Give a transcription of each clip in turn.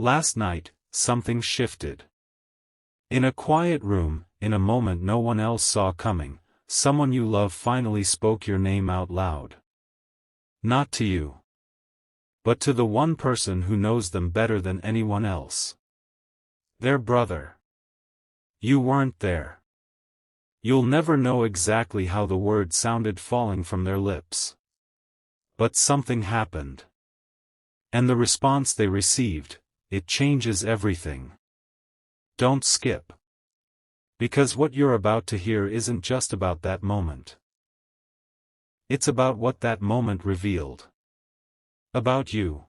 Last night, something shifted. In a quiet room, in a moment no one else saw coming, someone you love finally spoke your name out loud. Not to you, but to the one person who knows them better than anyone else. Their brother. You weren't there. You'll never know exactly how the words sounded falling from their lips. But something happened. And the response they received, it changes everything. Don't skip. Because what you're about to hear isn't just about that moment. It's about what that moment revealed. About you.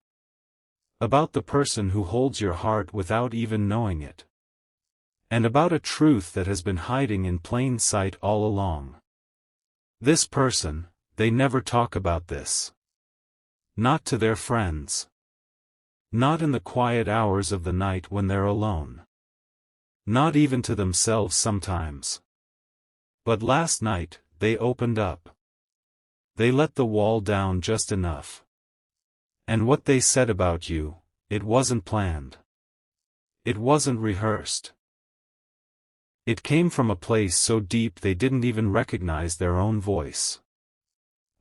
About the person who holds your heart without even knowing it. And about a truth that has been hiding in plain sight all along. This person, they never talk about this. Not to their friends. Not in the quiet hours of the night when they're alone. Not even to themselves sometimes. But last night, they opened up. They let the wall down just enough. And what they said about you, it wasn't planned. It wasn't rehearsed. It came from a place so deep they didn't even recognize their own voice.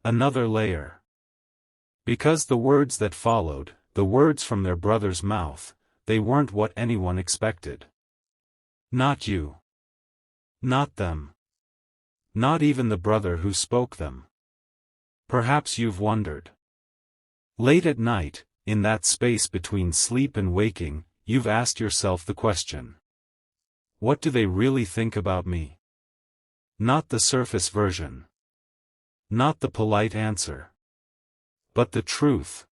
Another layer. Because the words that followed, the words from their brother's mouth, they weren't what anyone expected. Not you. Not them. Not even the brother who spoke them. Perhaps you've wondered. Late at night, in that space between sleep and waking, you've asked yourself the question. What do they really think about me? Not the surface version. Not the polite answer. But the truth.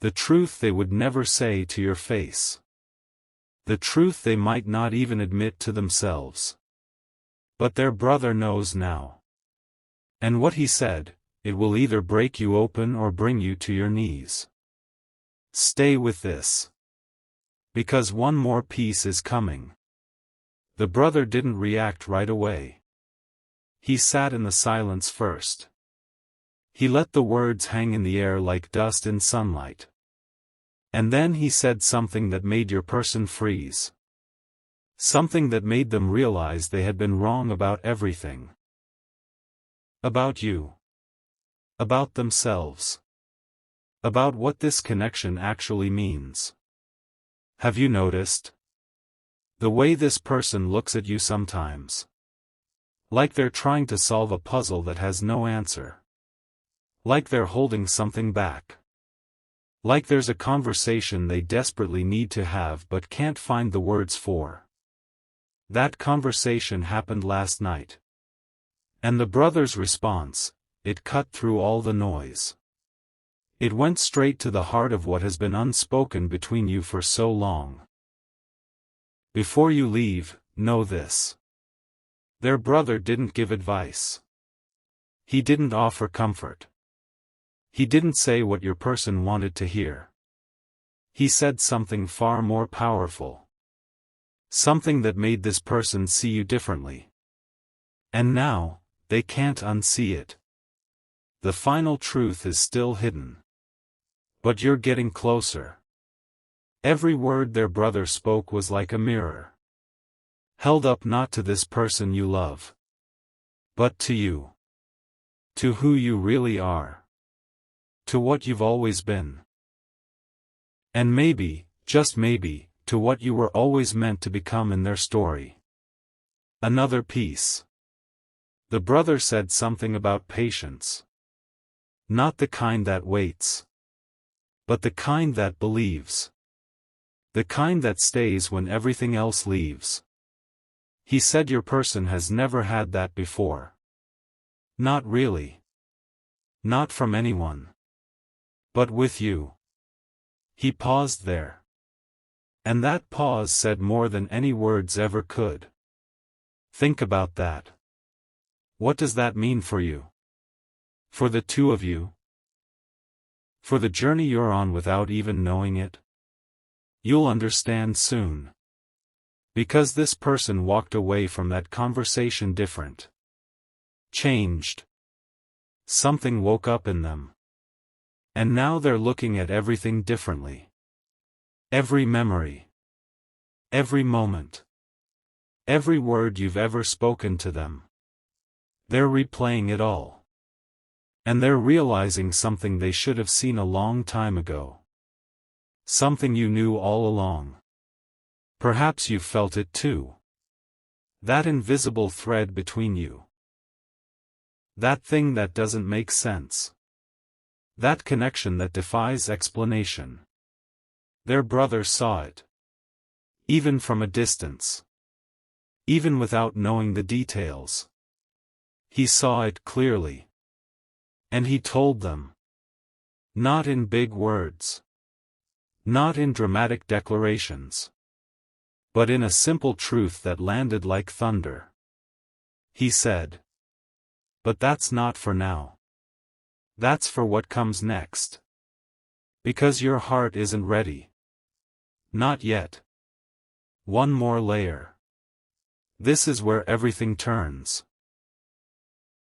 The truth they would never say to your face. The truth they might not even admit to themselves. But their brother knows now. And what he said, it will either break you open or bring you to your knees. Stay with this. Because one more piece is coming. The brother didn't react right away. He sat in the silence first. He let the words hang in the air like dust in sunlight. And then he said something that made your person freeze. Something that made them realize they had been wrong about everything. About you. About themselves. About what this connection actually means. Have you noticed? The way this person looks at you sometimes. Like they're trying to solve a puzzle that has no answer. Like they're holding something back. Like there's a conversation they desperately need to have but can't find the words for. That conversation happened last night. And the brother's response, it cut through all the noise. It went straight to the heart of what has been unspoken between you for so long. Before you leave, know this. Their brother didn't give advice. He didn't offer comfort. He didn't say what your person wanted to hear. He said something far more powerful. Something that made this person see you differently. And now, they can't unsee it. The final truth is still hidden. But you're getting closer. Every word their brother spoke was like a mirror. Held up not to this person you love. But to you. To who you really are. To what you've always been. And maybe, just maybe, to what you were always meant to become in their story. Another piece. The brother said something about patience. Not the kind that waits. But the kind that believes. The kind that stays when everything else leaves. He said your person has never had that before. Not really. Not from anyone. But with you. He paused there. And that pause said more than any words ever could. Think about that. What does that mean for you? For the two of you? For the journey you're on without even knowing it? You'll understand soon. Because this person walked away from that conversation different. Changed. Something woke up in them. And now they're looking at everything differently. Every memory. Every moment. Every word you've ever spoken to them. They're replaying it all. And they're realizing something they should have seen a long time ago. Something you knew all along. Perhaps you felt it too. That invisible thread between you. That thing that doesn't make sense. That connection that defies explanation. Their brother saw it. Even from a distance. Even without knowing the details. He saw it clearly. And he told them. Not in big words. Not in dramatic declarations. But in a simple truth that landed like thunder. He said. But that's not for now. That's for what comes next. Because your heart isn't ready. Not yet. One more layer. This is where everything turns.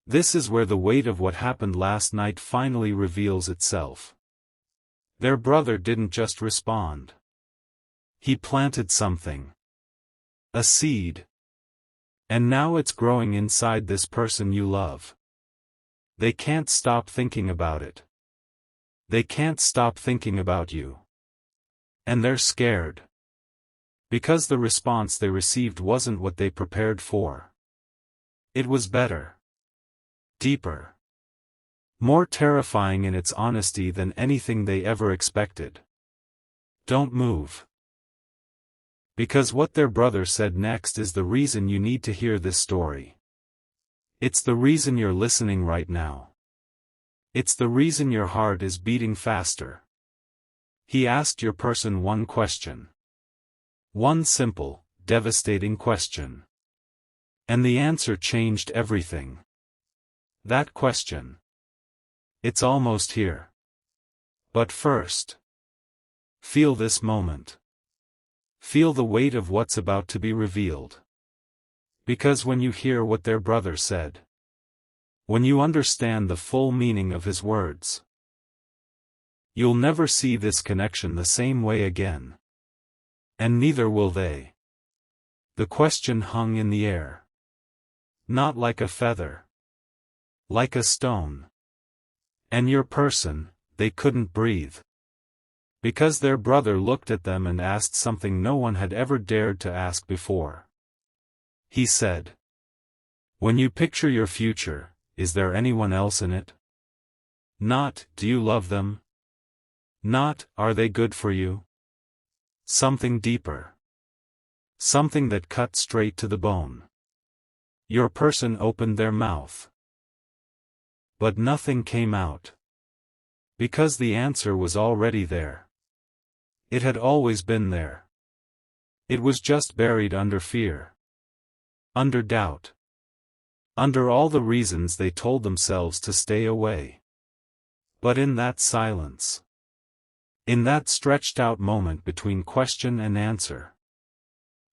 This is where the weight of what happened last night finally reveals itself. Their brother didn't just respond. He planted something. A seed. And now it's growing inside this person you love. They can't stop thinking about it. They can't stop thinking about you. And they're scared. Because the response they received wasn't what they prepared for. It was better. Deeper. More terrifying in its honesty than anything they ever expected. Don't move. Because what their brother said next is the reason you need to hear this story. It's the reason you're listening right now. It's the reason your heart is beating faster. He asked your person one question. One simple, devastating question. And the answer changed everything. That question. It's almost here. But first. Feel this moment. Feel the weight of what's about to be revealed. Because when you hear what their brother said. When you understand the full meaning of his words. You'll never see this connection the same way again. And neither will they. The question hung in the air. Not like a feather. Like a stone. And your person, they couldn't breathe. Because their brother looked at them and asked something no one had ever dared to ask before. He said. When you picture your future, is there anyone else in it? Not, do you love them? Not, are they good for you? Something deeper. Something that cut straight to the bone. Your person opened their mouth. But nothing came out. Because the answer was already there. It had always been there. It was just buried under fear. Under doubt. Under all the reasons they told themselves to stay away. But in that silence. In that stretched out moment between question and answer.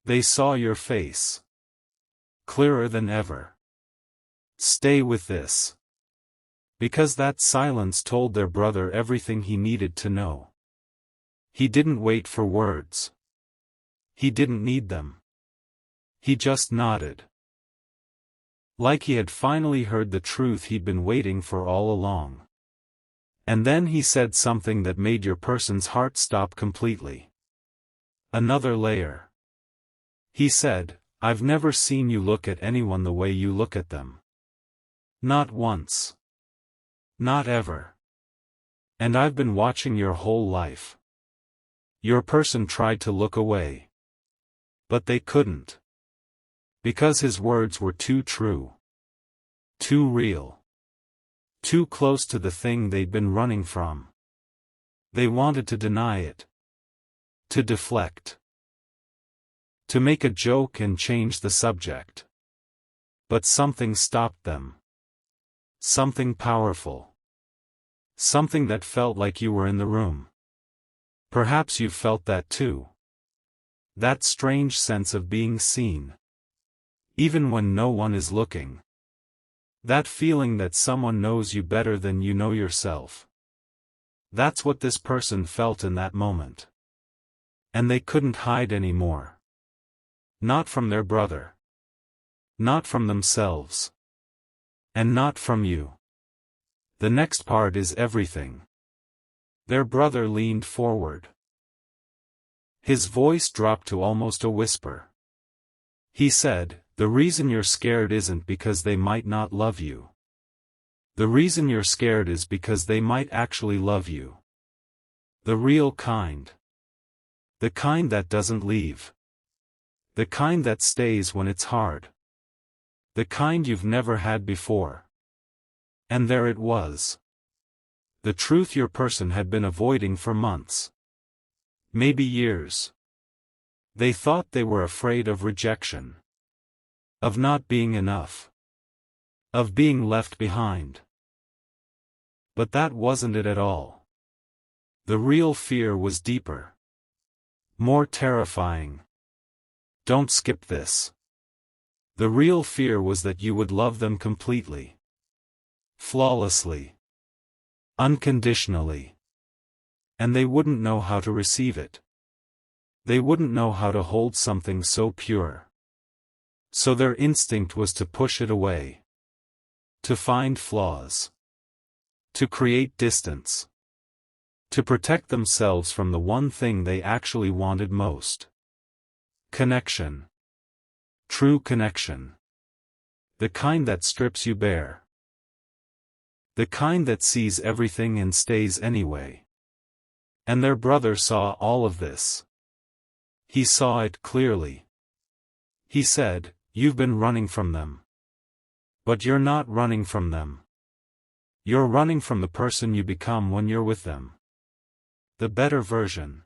They saw your face. Clearer than ever. Stay with this. Because that silence told their brother everything he needed to know. He didn't wait for words. He didn't need them. He just nodded. Like he had finally heard the truth he'd been waiting for all along. And then he said something that made your person's heart stop completely. Another layer. He said, I've never seen you look at anyone the way you look at them. Not once. Not ever. And I've been watching your whole life. Your person tried to look away. But they couldn't. Because his words were too true. Too real. Too close to the thing they'd been running from. They wanted to deny it. To deflect. To make a joke and change the subject. But something stopped them. Something powerful. Something that felt like you were in the room. Perhaps you felt that too. That strange sense of being seen. Even when no one is looking. That feeling that someone knows you better than you know yourself. That's what this person felt in that moment. And they couldn't hide anymore. Not from their brother. Not from themselves. And not from you. The next part is everything. Their brother leaned forward. His voice dropped to almost a whisper. He said, "The reason you're scared isn't because they might not love you. The reason you're scared is because they might actually love you. The real kind. The kind that doesn't leave. The kind that stays when it's hard. The kind you've never had before." And there it was. The truth your person had been avoiding for months. Maybe years. They thought they were afraid of rejection. Of not being enough. Of being left behind. But that wasn't it at all. The real fear was deeper. More terrifying. Don't skip this. The real fear was that you would love them completely. Flawlessly. Unconditionally. And they wouldn't know how to receive it. They wouldn't know how to hold something so pure. So their instinct was to push it away. To find flaws. To create distance. To protect themselves from the one thing they actually wanted most. Connection. True connection. The kind that strips you bare. The kind that sees everything and stays anyway. And their brother saw all of this. He saw it clearly. He said, "You've been running from them. But you're not running from them. You're running from the person you become when you're with them. The better version.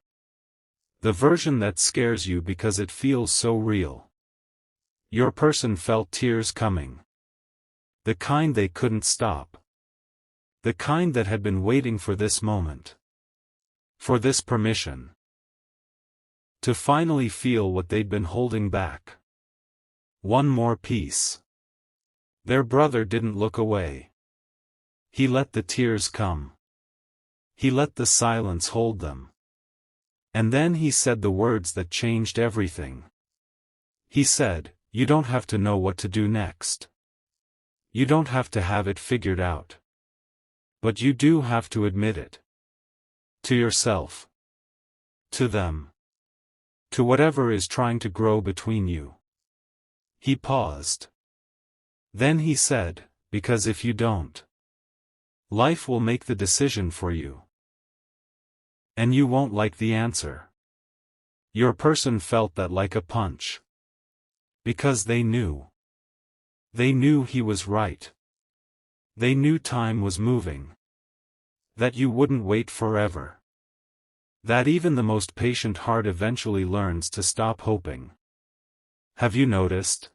The version that scares you because it feels so real." Your person felt tears coming. The kind they couldn't stop. The kind that had been waiting for this moment. For this permission. To finally feel what they'd been holding back. One more piece. Their brother didn't look away. He let the tears come. He let the silence hold them. And then he said the words that changed everything. He said, "You don't have to know what to do next. You don't have to have it figured out. But you do have to admit it. To yourself. To them. To whatever is trying to grow between you." He paused. Then he said, "Because if you don't, life will make the decision for you. And you won't like the answer." Your person felt that like a punch. Because they knew. They knew he was right. They knew time was moving. That you wouldn't wait forever. That even the most patient heart eventually learns to stop hoping. Have you noticed?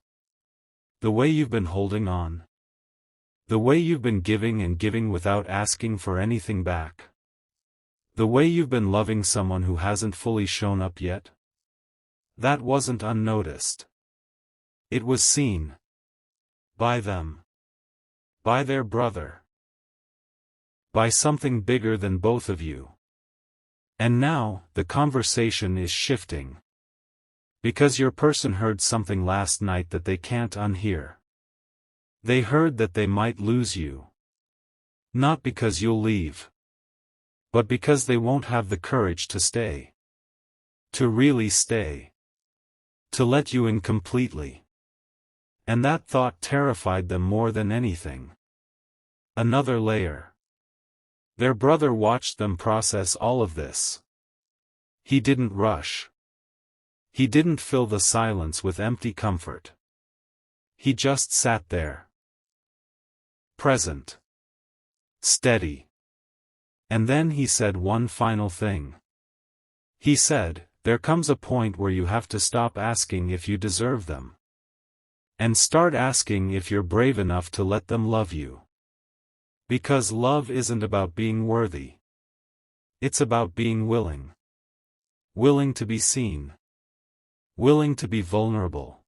The way you've been holding on. The way you've been giving and giving without asking for anything back. The way you've been loving someone who hasn't fully shown up yet. That wasn't unnoticed. It was seen. By them. By their brother. By something bigger than both of you. And now, the conversation is shifting. Because your person heard something last night that they can't unhear. They heard that they might lose you. Not because you'll leave. But because they won't have the courage to stay. To really stay. To let you in completely. And that thought terrified them more than anything. Another layer. Their brother watched them process all of this. He didn't rush. He didn't fill the silence with empty comfort. He just sat there. Present. Steady. And then he said one final thing. He said, "There comes a point where you have to stop asking if you deserve them. And start asking if you're brave enough to let them love you. Because love isn't about being worthy. It's about being willing. Willing to be seen. Willing to be vulnerable.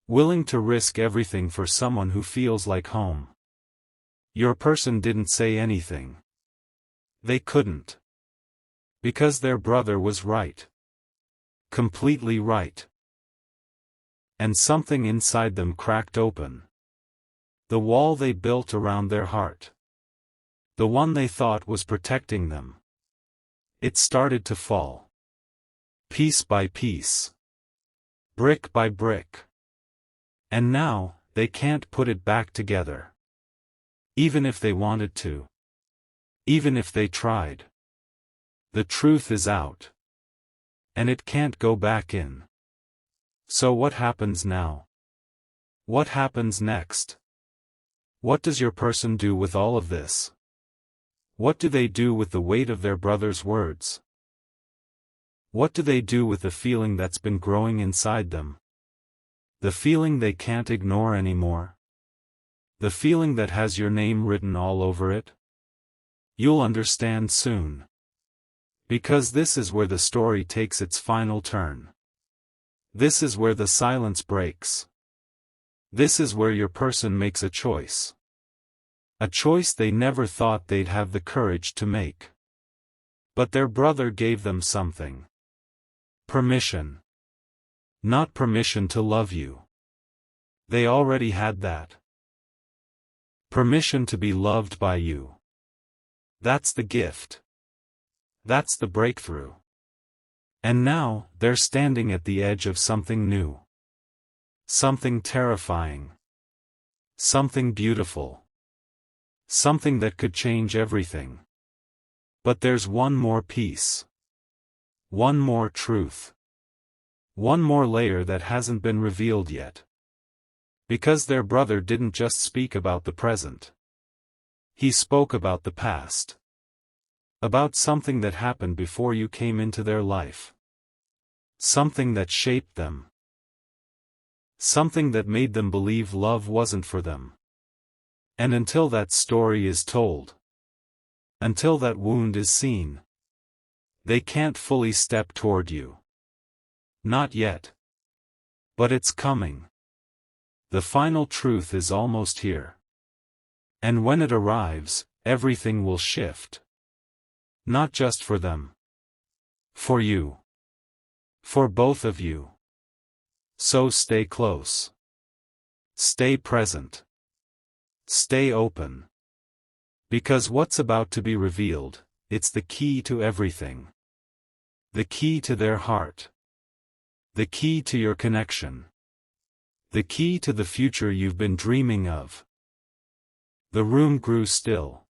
Willing to risk everything for someone who feels like home." Your person didn't say anything. They couldn't. Because their brother was right. Completely right. And something inside them cracked open. The wall they built around their heart. The one they thought was protecting them. It started to fall. Piece by piece. Brick by brick. And now, they can't put it back together. Even if they wanted to. Even if they tried. The truth is out. And it can't go back in. So what happens now? What happens next? What does your person do with all of this? What do they do with the weight of their brother's words? What do they do with the feeling that's been growing inside them? The feeling they can't ignore anymore? The feeling that has your name written all over it? You'll understand soon. Because this is where the story takes its final turn. This is where the silence breaks. This is where your person makes a choice. A choice they never thought they'd have the courage to make. But their brother gave them something. Permission. Not permission to love you. They already had that. Permission to be loved by you. That's the gift. That's the breakthrough. And now, they're standing at the edge of something new. Something terrifying. Something beautiful. Something that could change everything. But there's one more piece. One more truth. One more layer that hasn't been revealed yet. Because their brother didn't just speak about the present. He spoke about the past. About something that happened before you came into their life. Something that shaped them. Something that made them believe love wasn't for them. And until that story is told, until that wound is seen, they can't fully step toward you. Not yet. But it's coming. The final truth is almost here. And when it arrives, everything will shift. Not just for them. For you. For both of you. So stay close. Stay present. Stay open. Because what's about to be revealed, it's the key to everything. The key to their heart. The key to your connection. The key to the future you've been dreaming of. The room grew still.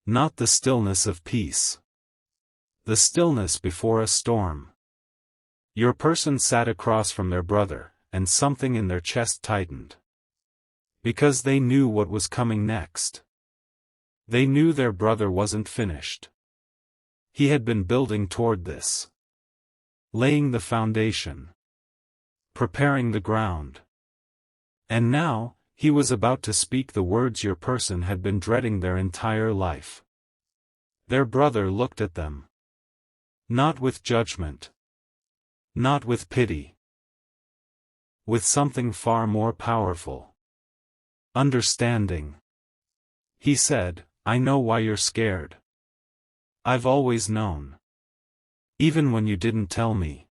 Not the stillness of peace. The stillness before a storm. Your person sat across from their brother, and something in their chest tightened. Because they knew what was coming next. They knew their brother wasn't finished. He had been building toward this. Laying the foundation. Preparing the ground. And now, he was about to speak the words your person had been dreading their entire life. Their brother looked at them. Not with judgment. Not with pity. With something far more powerful. Understanding. He said, I know why you're scared. I've always known. Even when you didn't tell me.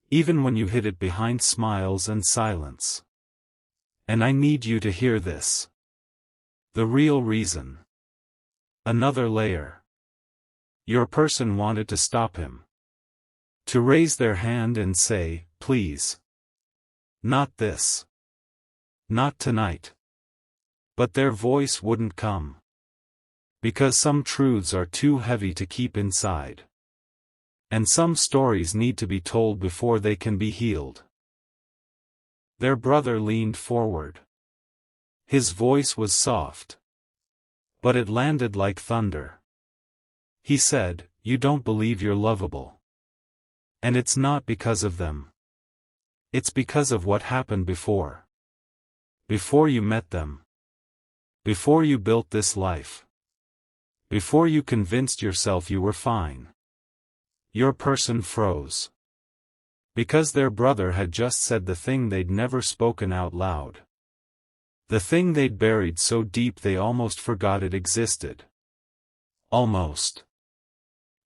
Even when you hid it behind smiles and silence. And I need you to hear this. The real reason. Another layer. Your person wanted to stop him. To raise their hand and say, please. Not this. Not tonight. But their voice wouldn't come. Because some truths are too heavy to keep inside. And some stories need to be told before they can be healed. Their brother leaned forward. His voice was soft. But it landed like thunder. He said, you don't believe you're lovable. And it's not because of them. It's because of what happened before. Before you met them. Before you built this life. Before you convinced yourself you were fine. Your person froze. Because their brother had just said the thing they'd never spoken out loud. The thing they'd buried so deep they almost forgot it existed. Almost.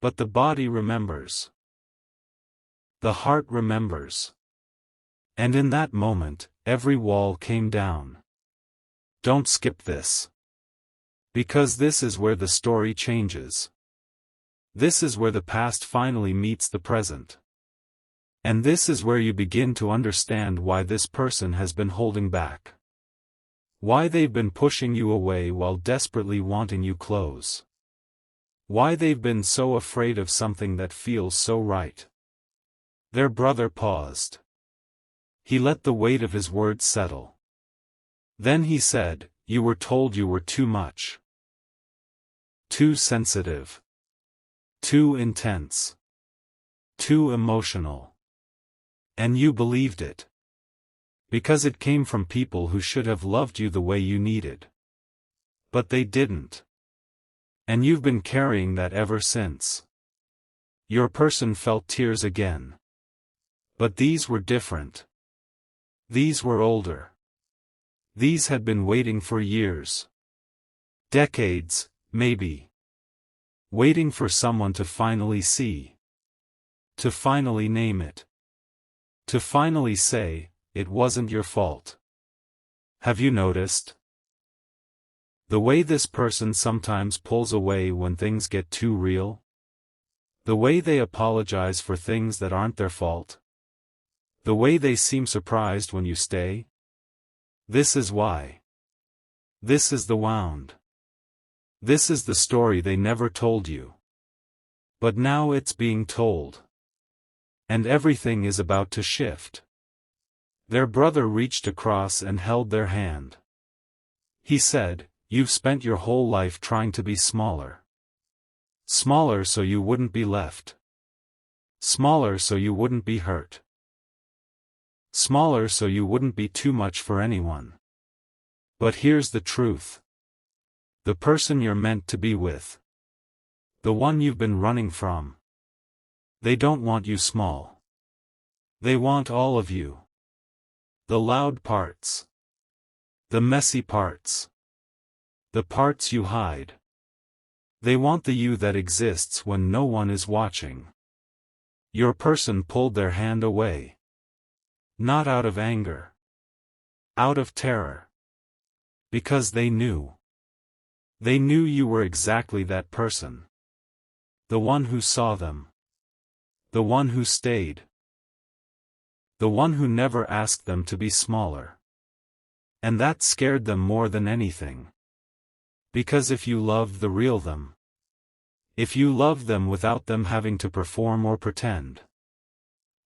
But the body remembers. The heart remembers. And in that moment, every wall came down. Don't skip this. Because this is where the story changes. This is where the past finally meets the present. And this is where you begin to understand why this person has been holding back. Why they've been pushing you away while desperately wanting you close. Why they've been so afraid of something that feels so right. Their brother paused. He let the weight of his words settle. Then he said, "You were told you were too much. Too sensitive. Too intense. Too emotional. And you believed it. Because it came from people who should have loved you the way you needed. But they didn't. And you've been carrying that ever since." Your person felt tears again. But these were different. These were older. These had been waiting for years. Decades, maybe. Waiting for someone to finally see. To finally name it. To finally say, "It wasn't your fault." Have you noticed? The way this person sometimes pulls away when things get too real? The way they apologize for things that aren't their fault? The way they seem surprised when you stay? This is why. This is the wound. This is the story they never told you. But now it's being told. And everything is about to shift. Their brother reached across and held their hand. He said, "You've spent your whole life trying to be smaller. Smaller so you wouldn't be left. Smaller so you wouldn't be hurt. Smaller so you wouldn't be too much for anyone. But here's the truth. The person you're meant to be with. The one you've been running from. They don't want you small. They want all of you. The loud parts. The messy parts. The parts you hide. They want the you that exists when no one is watching." Your person pulled their hand away. Not out of anger. Out of terror. Because they knew. They knew you were exactly that person. The one who saw them. The one who stayed. The one who never asked them to be smaller. And that scared them more than anything. Because if you loved the real them. If you loved them without them having to perform or pretend.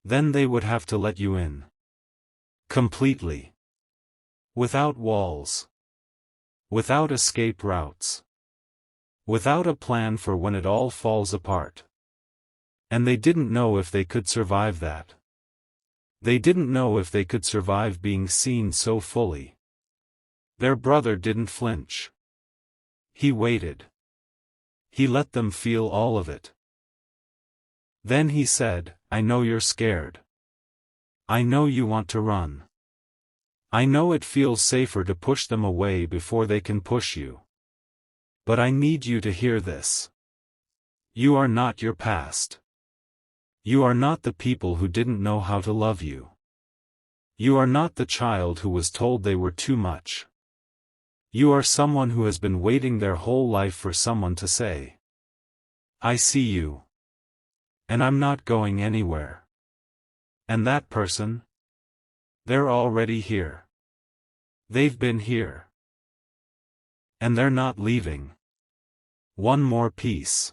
Then they would have to let you in. Completely. Without walls. Without escape routes. Without a plan for when it all falls apart. And they didn't know if they could survive that. They didn't know if they could survive being seen so fully. Their brother didn't flinch. He waited. He let them feel all of it. Then he said, "I know you're scared. I know you want to run. I know it feels safer to push them away before they can push you. But I need you to hear this. You are not your past. You are not the people who didn't know how to love you. You are not the child who was told they were too much. You are someone who has been waiting their whole life for someone to say, 'I see you. And I'm not going anywhere.' And that person? They're already here. They've been here. And they're not leaving. One more piece."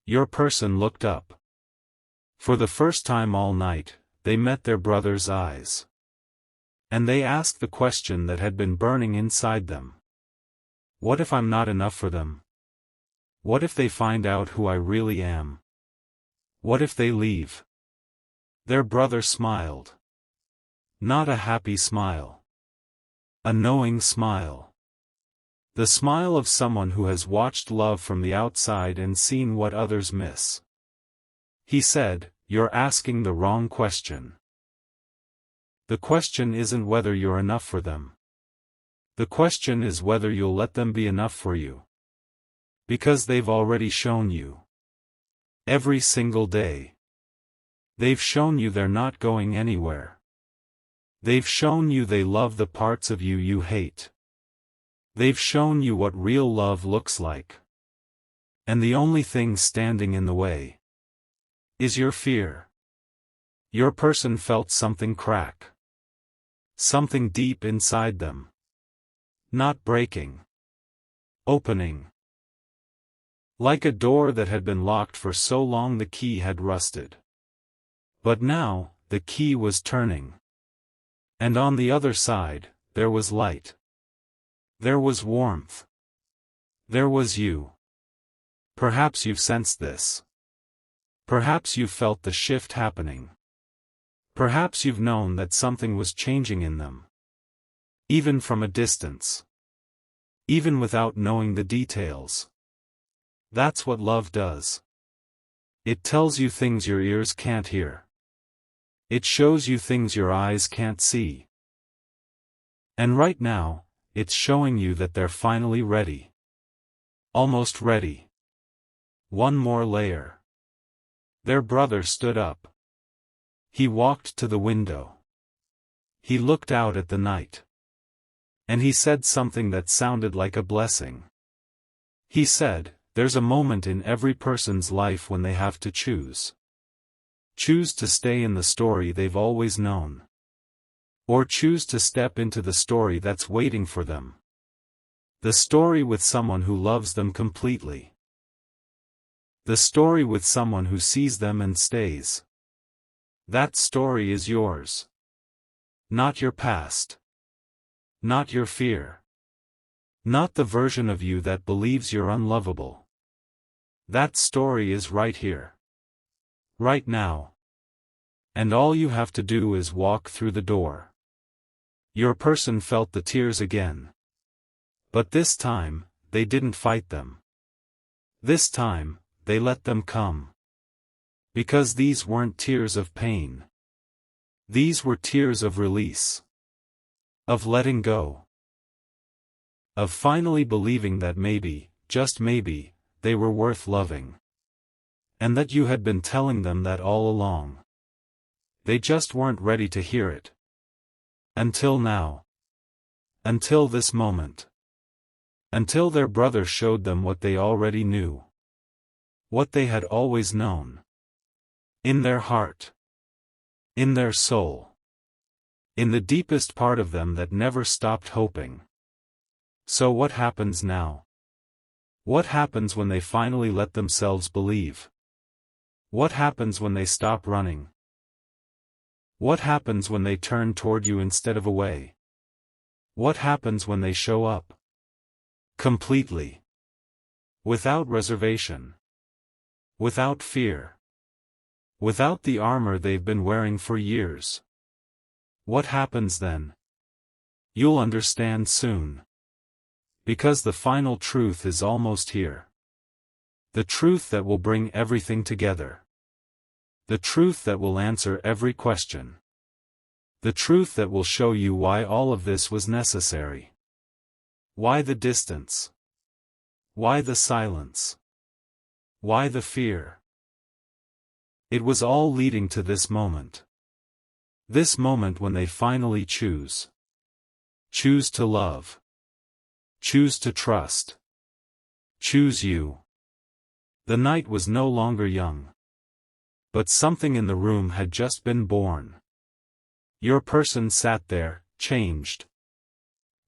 Your person looked up. For the first time all night, they met their brother's eyes. And they asked the question that had been burning inside them. What if I'm not enough for them? What if they find out who I really am? What if they leave? Their brother smiled. Not a happy smile. A knowing smile. The smile of someone who has watched love from the outside and seen what others miss. He said, "You're asking the wrong question. The question isn't whether you're enough for them. The question is whether you'll let them be enough for you. Because they've already shown you. Every single day. They've shown you they're not going anywhere. They've shown you they love the parts of you you hate. They've shown you what real love looks like. And the only thing standing in the way is your fear. Your person felt something crack. Something deep inside them. Not breaking. Opening. Like a door that had been locked for so long the key had rusted. But now, the key was turning. And on the other side, there was light. There was warmth. There was you. Perhaps you've sensed this. Perhaps you've felt the shift happening. Perhaps you've known that something was changing in them. Even from a distance. Even without knowing the details. That's what love does. It tells you things your ears can't hear. It shows you things your eyes can't see. And right now, it's showing you that they're finally ready. Almost ready. One more layer. Their brother stood up. He walked to the window. He looked out at the night. And he said something that sounded like a blessing. He said, "There's a moment in every person's life when they have to choose. Choose to stay in the story they've always known. Or choose to step into the story that's waiting for them. The story with someone who loves them completely. The story with someone who sees them and stays. That story is yours. Not your past. Not your fear. Not the version of you that believes you're unlovable. That story is right here. Right now. And all you have to do is walk through the door." Your person felt the tears again. But this time, they didn't fight them. This time, they let them come. Because these weren't tears of pain. These were tears of release. Of letting go. Of finally believing that maybe, just maybe, they were worth loving. And that you had been telling them that all along. They just weren't ready to hear it. Until now. Until this moment. Until their brother showed them what they already knew. What they had always known. In their heart. In their soul. In the deepest part of them that never stopped hoping. So what happens now? What happens when they finally let themselves believe? What happens when they stop running? What happens when they turn toward you instead of away? What happens when they show up? Completely. Without reservation. Without fear. Without the armor they've been wearing for years. What happens then? You'll understand soon. Because the final truth is almost here. The truth that will bring everything together. The truth that will answer every question. The truth that will show you why all of this was necessary. Why the distance? Why the silence? Why the fear? It was all leading to this moment. This moment when they finally choose. Choose to love. Choose to trust. Choose you. The night was no longer young. But something in the room had just been born. Your person sat there, changed.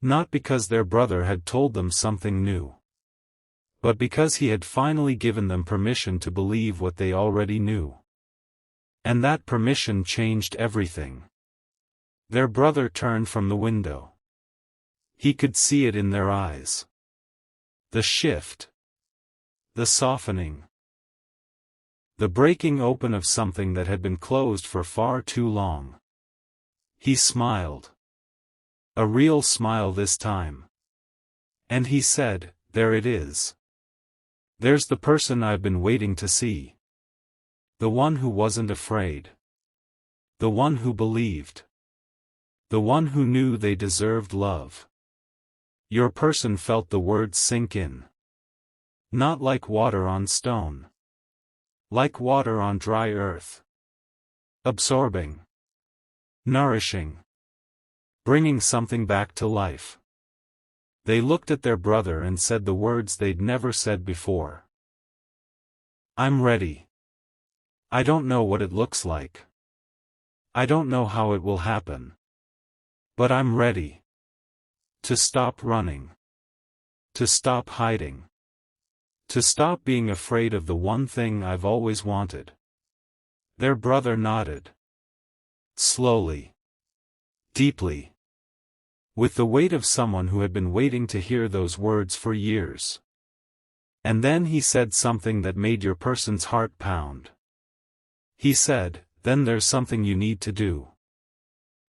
Not because their brother had told them something new. But because he had finally given them permission to believe what they already knew. And that permission changed everything. Their brother turned from the window. He could see it in their eyes. The shift. The softening. The breaking open of something that had been closed for far too long. He smiled. A real smile this time. And he said, "There it is. There's the person I've been waiting to see. The one who wasn't afraid. The one who believed. The one who knew they deserved love." Your person felt the words sink in. Not like water on stone. Like water on dry earth. Absorbing. Nourishing. Bringing something back to life. They looked at their brother and said the words they'd never said before. I'm ready. I don't know what it looks like. I don't know how it will happen. But I'm ready. To stop running. To stop hiding. To stop being afraid of the one thing I've always wanted. Their brother nodded. Slowly. Deeply. With the weight of someone who had been waiting to hear those words for years. And then he said something that made your person's heart pound. He said, then there's something you need to do.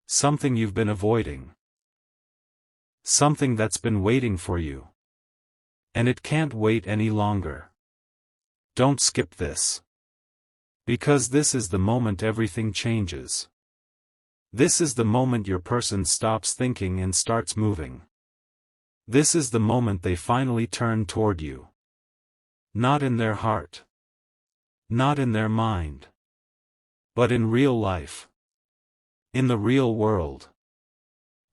Something you've been avoiding. Something that's been waiting for you. And it can't wait any longer. Don't skip this. Because this is the moment everything changes. This is the moment your person stops thinking and starts moving. This is the moment they finally turn toward you. Not in their heart. Not in their mind. But in real life. In the real world.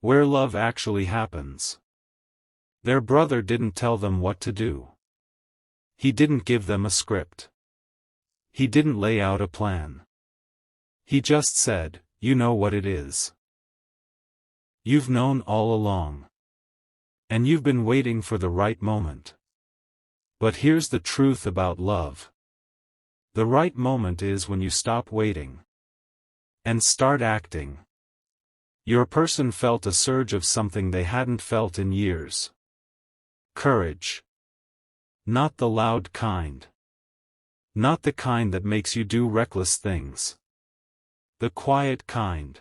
Where love actually happens. Their brother didn't tell them what to do. He didn't give them a script. He didn't lay out a plan. He just said, you know what it is. You've known all along. And you've been waiting for the right moment. But here's the truth about love. The right moment is when you stop waiting. And start acting. Your person felt a surge of something they hadn't felt in years. Courage. Not the loud kind. Not the kind that makes you do reckless things. The quiet kind.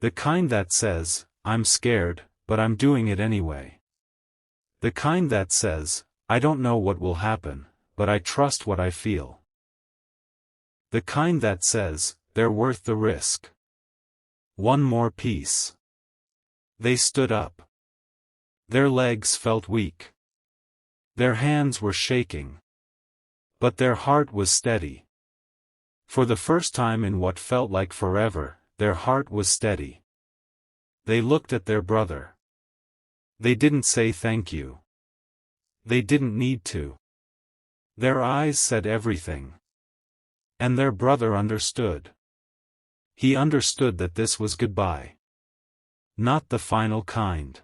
The kind that says, I'm scared, but I'm doing it anyway. The kind that says, I don't know what will happen, but I trust what I feel. The kind that says, they're worth the risk. One more piece. They stood up. Their legs felt weak. Their hands were shaking. But their heart was steady. For the first time in what felt like forever, their heart was steady. They looked at their brother. They didn't say thank you. They didn't need to. Their eyes said everything. And their brother understood. He understood that this was goodbye. Not the final kind.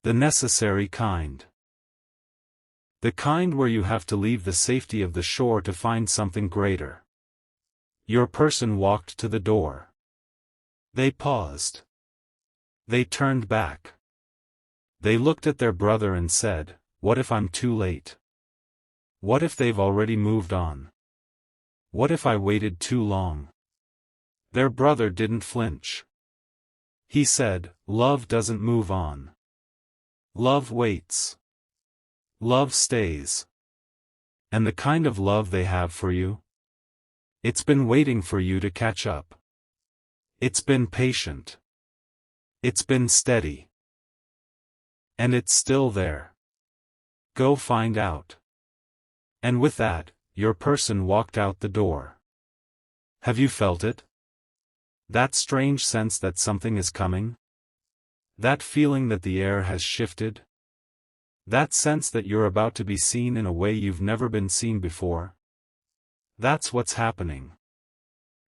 The necessary kind. The kind where you have to leave the safety of the shore to find something greater. Your person walked to the door. They paused. They turned back. They looked at their brother and said, what if I'm too late? What if they've already moved on? What if I waited too long? Their brother didn't flinch. He said, love doesn't move on. Love waits. Love stays. And the kind of love they have for you? It's been waiting for you to catch up. It's been patient. It's been steady. And it's still there. Go find out. And with that, your person walked out the door. Have you felt it? That strange sense that something is coming? That feeling that the air has shifted? That sense that you're about to be seen in a way you've never been seen before? That's what's happening.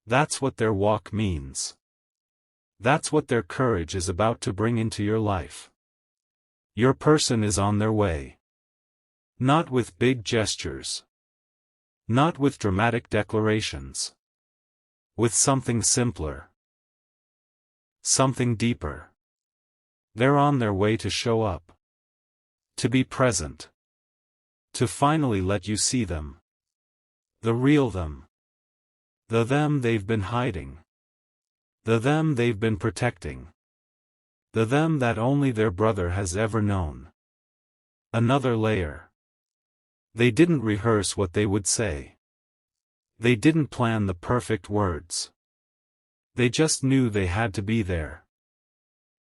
That's what their walk means. That's what their courage is about to bring into your life. Your person is on their way. Not with big gestures. Not with dramatic declarations. With something simpler. Something deeper. They're on their way to show up. To be present. To finally let you see them. The real them. The them they've been hiding. The them they've been protecting. The them that only their brother has ever known. Another layer. They didn't rehearse what they would say. They didn't plan the perfect words. They just knew they had to be there.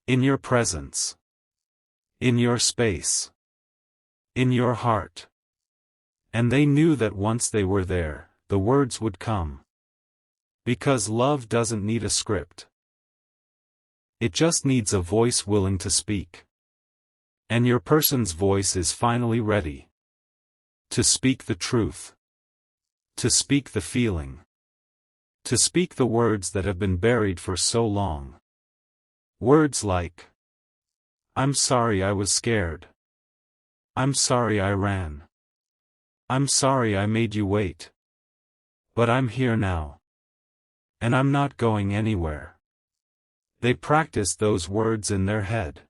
In your presence. In your space. In your heart. And they knew that once they were there, the words would come. Because love doesn't need a script. It just needs a voice willing to speak. And your person's voice is finally ready. To speak the truth. To speak the feeling. To speak the words that have been buried for so long. Words like, I'm sorry I was scared. I'm sorry I ran. I'm sorry I made you wait. But I'm here now. And I'm not going anywhere. They practiced those words in their head.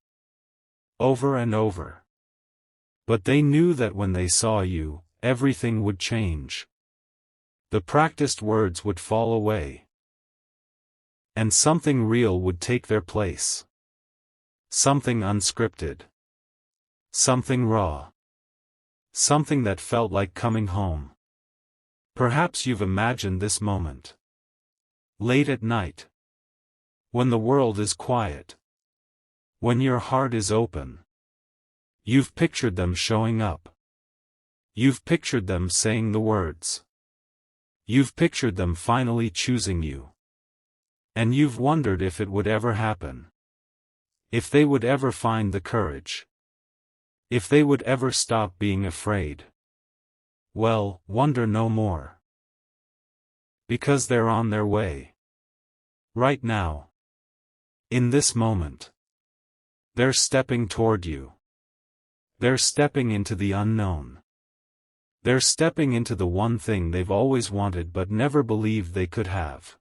Over and over. But they knew that when they saw you, everything would change. The practiced words would fall away. And something real would take their place. Something unscripted. Something raw. Something that felt like coming home. Perhaps you've imagined this moment. Late at night. When the world is quiet. When your heart is open. You've pictured them showing up. You've pictured them saying the words. You've pictured them finally choosing you. And you've wondered if it would ever happen. If they would ever find the courage. If they would ever stop being afraid. Well, wonder no more. Because they're on their way. Right now. In this moment. They're stepping toward you. They're stepping into the unknown. They're stepping into the one thing they've always wanted but never believed they could have.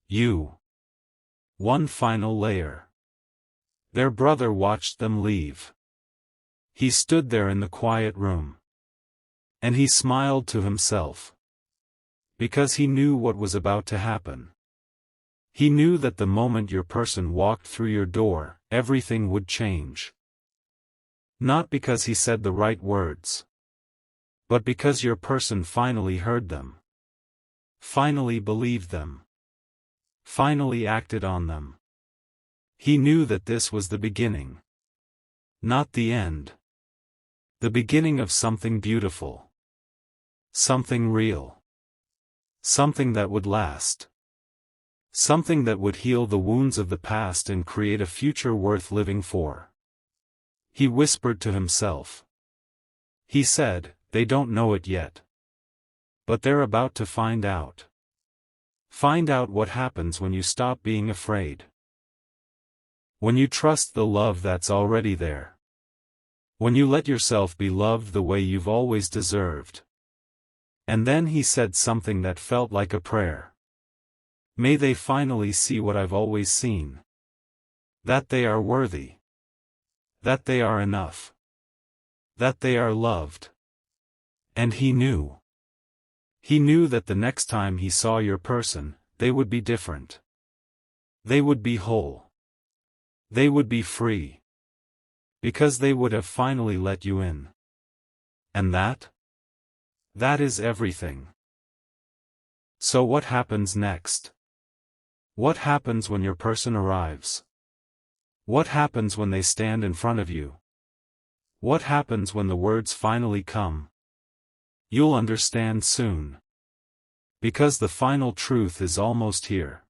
You. One final layer. Their brother watched them leave. He stood there in the quiet room. And he smiled to himself. Because he knew what was about to happen. He knew that the moment your person walked through your door, everything would change. Not because he said the right words. But because your person finally heard them. Finally believed them. Finally acted on them. He knew that this was the beginning. Not the end. The beginning of something beautiful. Something real. Something that would last. Something that would heal the wounds of the past and create a future worth living for. He whispered to himself. He said, they don't know it yet. But they're about to find out. Find out what happens when you stop being afraid. When you trust the love that's already there. When you let yourself be loved the way you've always deserved. And then he said something that felt like a prayer. May they finally see what I've always seen. That they are worthy. That they are enough. That they are loved. And he knew. He knew that the next time he saw your person, they would be different. They would be whole. They would be free. Because they would have finally let you in. And that? That is everything. So what happens next? What happens when your person arrives? What happens when they stand in front of you? What happens when the words finally come? You'll understand soon. Because the final truth is almost here.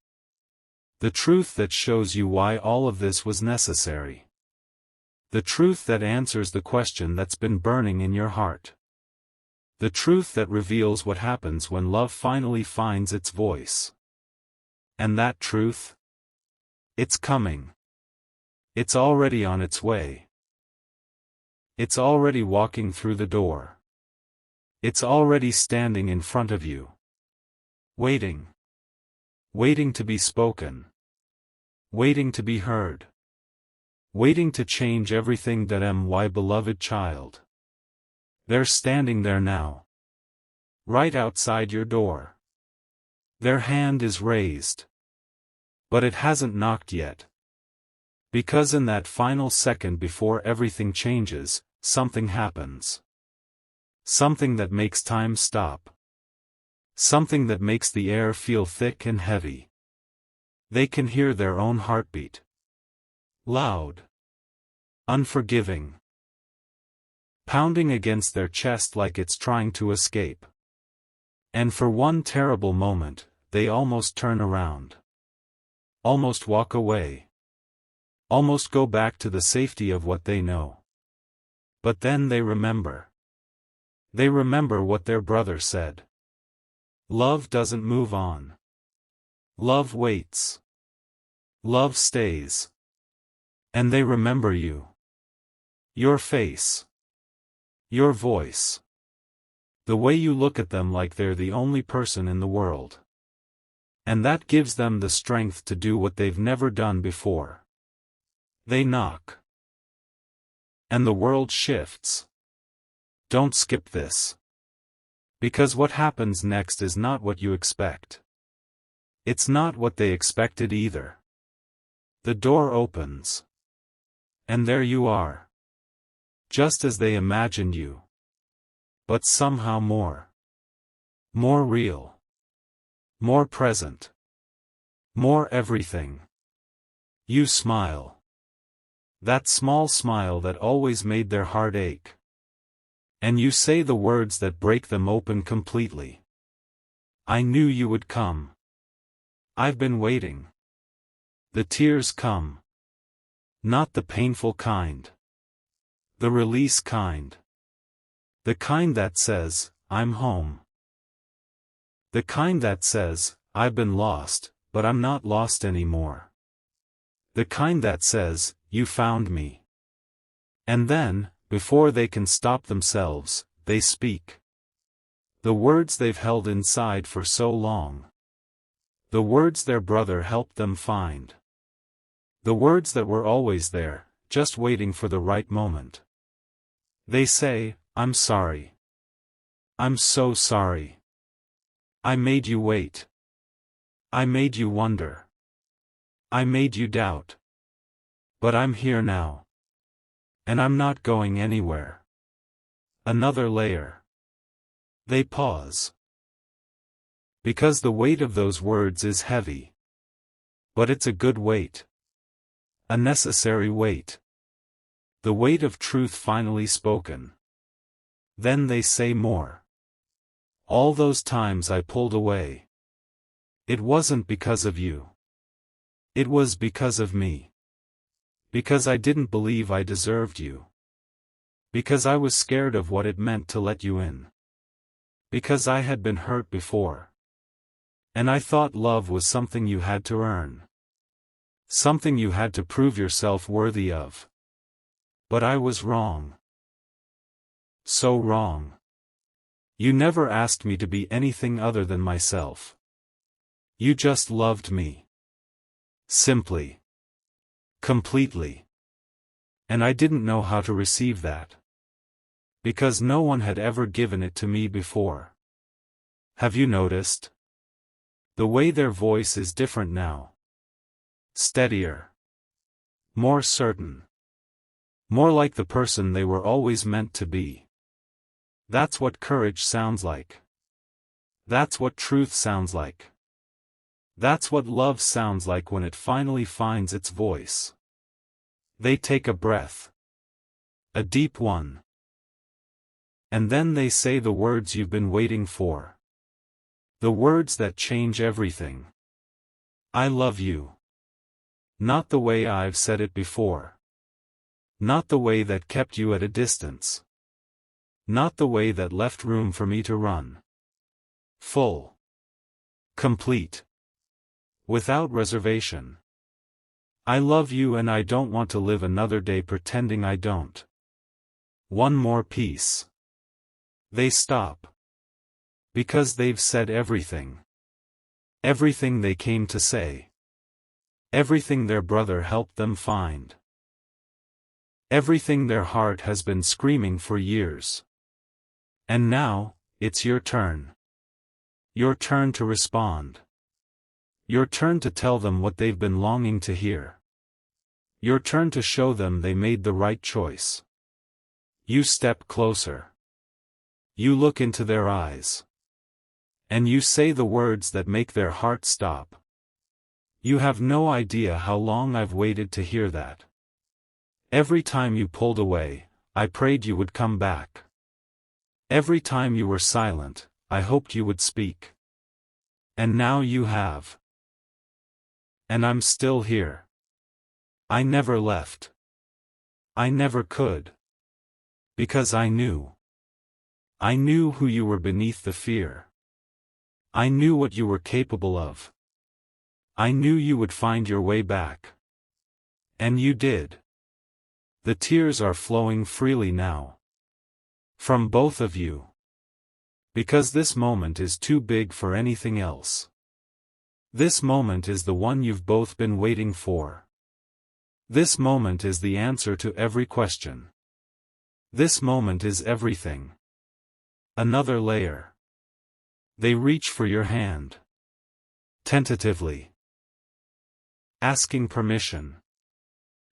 The truth that shows you why all of this was necessary. The truth that answers the question that's been burning in your heart. The truth that reveals what happens when love finally finds its voice. And that truth? It's coming. It's already on its way. It's already walking through the door. It's already standing in front of you. Waiting. Waiting to be spoken. Waiting to be heard. Waiting to change everything that my beloved child. They're standing there now. Right outside your door. Their hand is raised. But it hasn't knocked yet. Because in that final second before everything changes, something happens. Something that makes time stop. Something that makes the air feel thick and heavy. They can hear their own heartbeat. Loud. Unforgiving. Pounding against their chest like it's trying to escape. And for one terrible moment, they almost turn around. Almost walk away. Almost go back to the safety of what they know. But then they remember. They remember what their brother said. Love doesn't move on. Love waits. Love stays. And they remember you. Your face. Your voice. The way you look at them like they're the only person in the world. And that gives them the strength to do what they've never done before. They knock. And the world shifts. Don't skip this. Because what happens next is not what you expect. It's not what they expected either. The door opens. And there you are. Just as they imagined you. But somehow more. More real. More present. More everything. You smile. That small smile that always made their heart ache. And you say the words that break them open completely. I knew you would come. I've been waiting. The tears come. Not the painful kind. The release kind. The kind that says, I'm home. The kind that says, I've been lost, but I'm not lost anymore. The kind that says, you found me. And then, before they can stop themselves, they speak. The words they've held inside for so long. The words their brother helped them find. The words that were always there, just waiting for the right moment. They say, I'm sorry. I'm so sorry. I made you wait. I made you wonder. I made you doubt. But I'm here now. And I'm not going anywhere. Another layer. They pause. Because the weight of those words is heavy. But it's a good weight. A necessary weight. The weight of truth finally spoken. Then they say more. All those times I pulled away. It wasn't because of you. It was because of me. Because I didn't believe I deserved you. Because I was scared of what it meant to let you in. Because I had been hurt before. And I thought love was something you had to earn. Something you had to prove yourself worthy of. But I was wrong. So wrong. You never asked me to be anything other than myself. You just loved me. Simply. Completely. And I didn't know how to receive that. Because no one had ever given it to me before. Have you noticed? The way their voice is different now. Steadier. More certain. More like the person they were always meant to be. That's what courage sounds like. That's what truth sounds like. That's what love sounds like when it finally finds its voice. They take a breath. A deep one. And then they say the words you've been waiting for. The words that change everything. I love you. Not the way I've said it before. Not the way that kept you at a distance. Not the way that left room for me to run. Full. Complete. Without reservation. I love you and I don't want to live another day pretending I don't. One more piece. They stop. Because they've said everything. Everything they came to say. Everything their brother helped them find. Everything their heart has been screaming for years. And now, it's your turn. Your turn to respond. Your turn to tell them what they've been longing to hear. Your turn to show them they made the right choice. You step closer. You look into their eyes. And you say the words that make their heart stop. You have no idea how long I've waited to hear that. Every time you pulled away, I prayed you would come back. Every time you were silent, I hoped you would speak. And now you have. And I'm still here. I never left. I never could. Because I knew. I knew who you were beneath the fear. I knew what you were capable of. I knew you would find your way back. And you did. The tears are flowing freely now. From both of you. Because this moment is too big for anything else. This moment is the one you've both been waiting for. This moment is the answer to every question. This moment is everything. Another layer. They reach for your hand. Tentatively. Asking permission.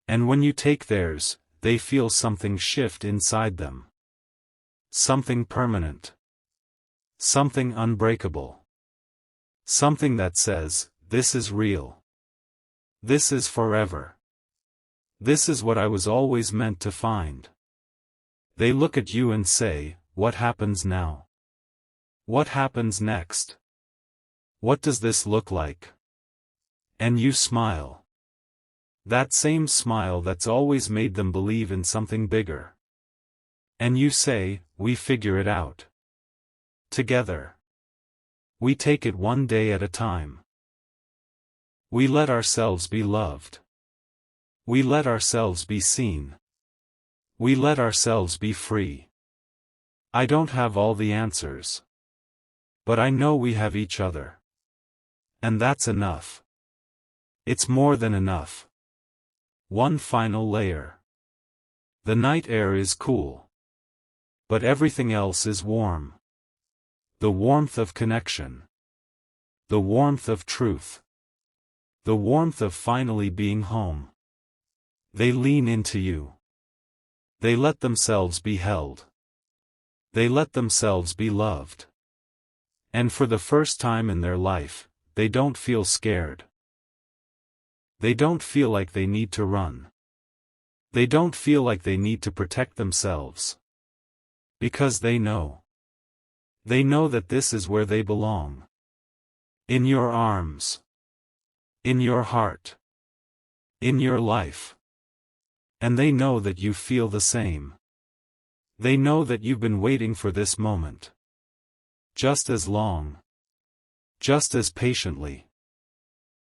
And when you take theirs, they feel something shift inside them. Something permanent. Something unbreakable. Something that says, this is real. This is forever. This is what I was always meant to find. They look at you and say, what happens now? What happens next? What does this look like? And you smile. That same smile that's always made them believe in something bigger. And you say, we figure it out. Together. We take it one day at a time. We let ourselves be loved. We let ourselves be seen. We let ourselves be free. I don't have all the answers. But I know we have each other. And that's enough. It's more than enough. One final layer. The night air is cool. But everything else is warm. The warmth of connection. The warmth of truth. The warmth of finally being home. They lean into you. They let themselves be held. They let themselves be loved. And for the first time in their life, they don't feel scared. They don't feel like they need to run. They don't feel like they need to protect themselves. Because they know. They know that this is where they belong. In your arms. In your heart. In your life. And they know that you feel the same. They know that you've been waiting for this moment. Just as long. Just as patiently.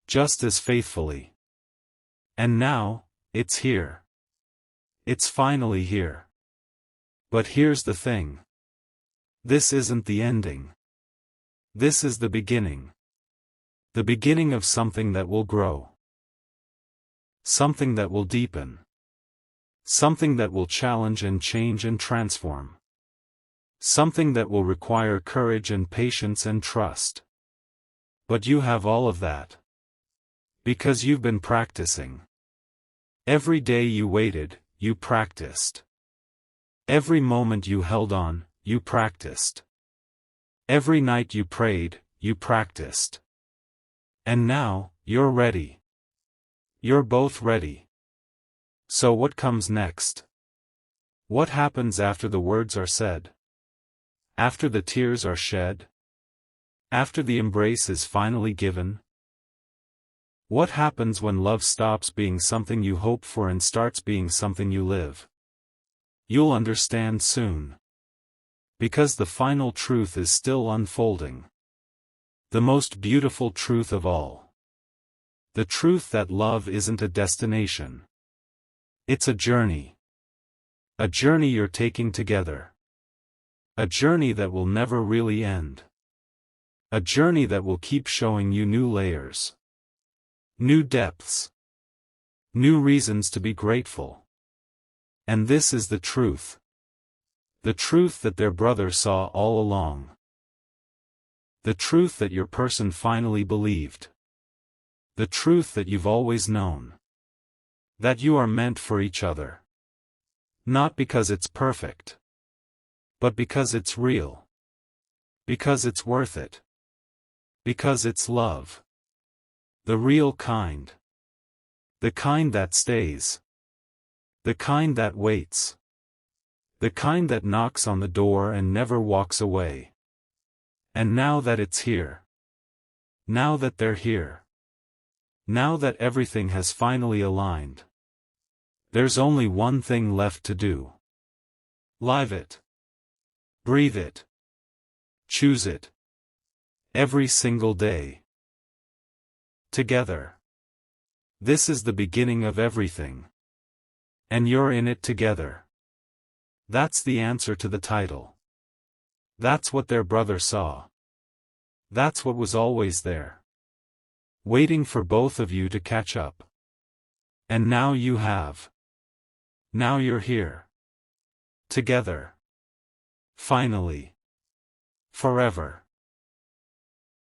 Just as faithfully. And now, it's here. It's finally here. But here's the thing. This isn't the ending. This is the beginning. The beginning of something that will grow. Something that will deepen. Something that will challenge and change and transform. Something that will require courage and patience and trust. But you have all of that. Because you've been practicing. Every day you waited, you practiced. Every moment you held on, you practiced. Every night you prayed, you practiced. And now, you're ready. You're both ready. So what comes next? What happens after the words are said? After the tears are shed? After the embrace is finally given? What happens when love stops being something you hope for and starts being something you live? You'll understand soon. Because the final truth is still unfolding. The most beautiful truth of all. The truth that love isn't a destination. It's a journey. A journey you're taking together. A journey that will never really end. A journey that will keep showing you new layers. New depths. New reasons to be grateful. And this is the truth. The truth that their brother saw all along. The truth that your person finally believed. The truth that you've always known. That you are meant for each other. Not because it's perfect. But because it's real. Because it's worth it. Because it's love. The real kind. The kind that stays. The kind that waits. The kind that knocks on the door and never walks away. And now that it's here. Now that they're here. Now that everything has finally aligned. There's only one thing left to do. Live it. Breathe it. Choose it. Every single day. Together. This is the beginning of everything. And you're in it together. That's the answer to the title. That's what their brother saw. That's what was always there. Waiting for both of you to catch up. And now you have. Now you're here. Together. Finally. Forever.